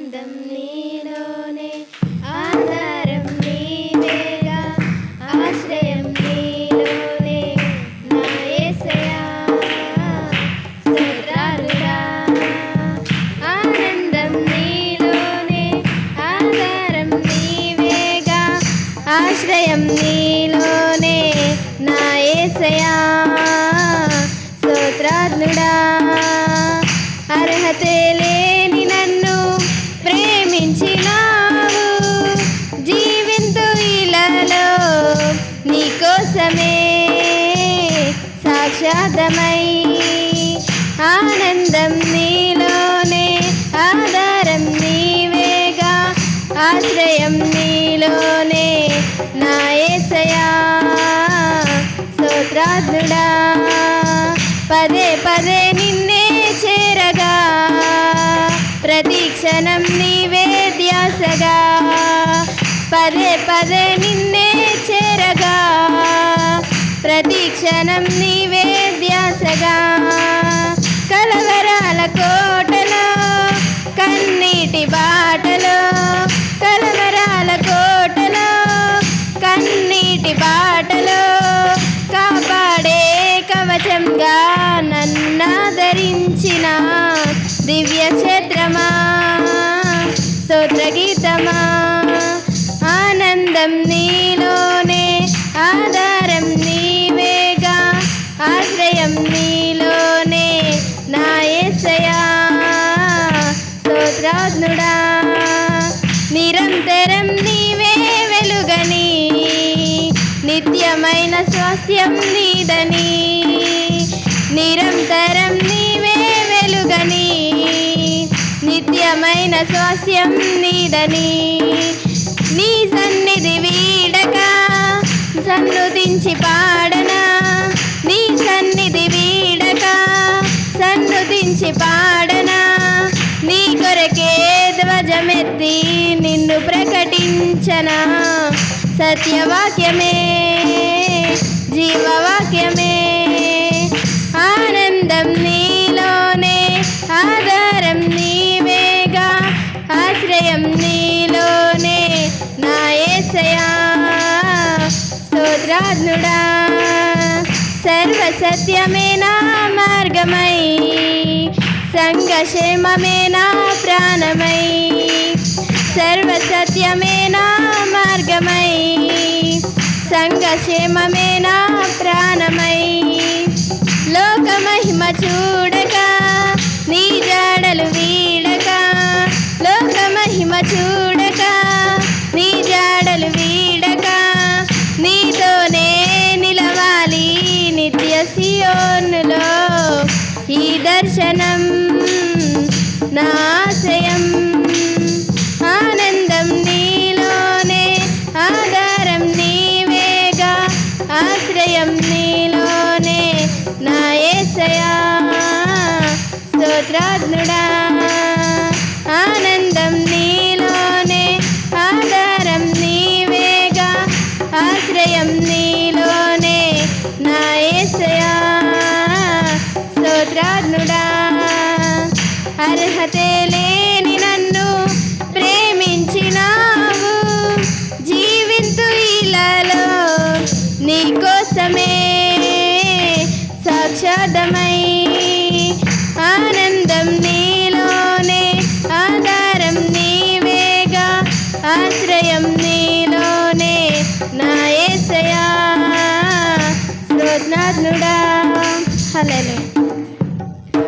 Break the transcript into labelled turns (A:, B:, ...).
A: ఆనందం నీలోనే ఆధారం నీవేగా ఆశ్రయం నీలోనే నా యేసయ్యా స్తోత్రాలురా ఆనందం నీలోనే ఆధారం నీవేగా ఆశ్రయం నీలోనే నా యేసయ్యా స్తోత్రాలుడా అర్హతే లేని నన్ను ప్రేమించినావు జీవింతు ఇలాలో నీకోసమే సాక్షాత్మై ఆనందం నీలోనే ఆధారం నీవేగా ఆశ్రయం నీలోనే నా యేసయ్యా స్తోత్రాత్ముడా పదే పదే నిన్నే చేరగా ప్రతి క్షణం నీవే ధ్యాసగా పదే పదే నిన్నే చేరగా ప్రతి క్షణం నీవే ధ్యాసగా కలవరాల కోటలో కన్నీటి బాటలో కలవరాల కోటలో కన్నీటి బాటలో కాపాడే కవచంగా నన్నాదరించిన దివ్య క్షేత్రమా స్తోత్రగీతమా ఆనందం నీలోనే ఆధారం నీవేగా ఆశ్రయం నీలోనే నా యేసయ్యా స్తోత్రాత్ముడా నిరంతరం నీవే వెలుగని నిత్యమైన స్వాస్థ్యం నీదని నిరంతరం నీవే వెలుగని నిత్యమైన స్వాస్థ్యం నీదని నీ సన్నిధి వీడక సన్నుతించి పాడనా నీ సన్నిధి వీడక సన్నుతించి పాడనా నీ కొరకే ధ్వజమెత్తి నిన్ను ప్రకటించనా సత్యవాక్యమే జీవవాక్యమే ఆనందం నీలోనే ఆధారం నీవేగా ఆశ్రయం నీలోనే నా యేసయ్యా స్తోత్రాత్ముడా సర్వసత్యమే నా మార్గమై సంఘక్షేమమే నా ప్రాణమై సర్వసత్యమే నా మార్గమై సంఘక్షేమమే నా ప్రాణమై లోక మహిమ చూడక నీ జాడలు వీడక లోక మహిమ చూడక నీ జాడలు వీడక నీతోనే నిలవాలి నిత్య సియోనులో ఈ దర్శనం నా ఆశయం ఆనందం నీలోనే ఆధారం నీవేగా ఆశ్రయం నీలోనే నా యేసయ్యా స్తోత్రాత్ముడా ఆనందం నీలోనే ఆధారం నీవేగా ఆశ్రయం నీలోనే నా యేసయ్యా స్తోత్రాత్ముడా అర్హతే లేని నన్ను ప్రేమించినావు జీవింతు ఇలాలో నీకోసమే సాక్షాత్మై ఆనందం నీలోనే ఆధారం నీవేగా ఆశ్రయం నీలోనే నా యేసయ్యా స్తోత్రాత్ముడా హల్లెలూయా.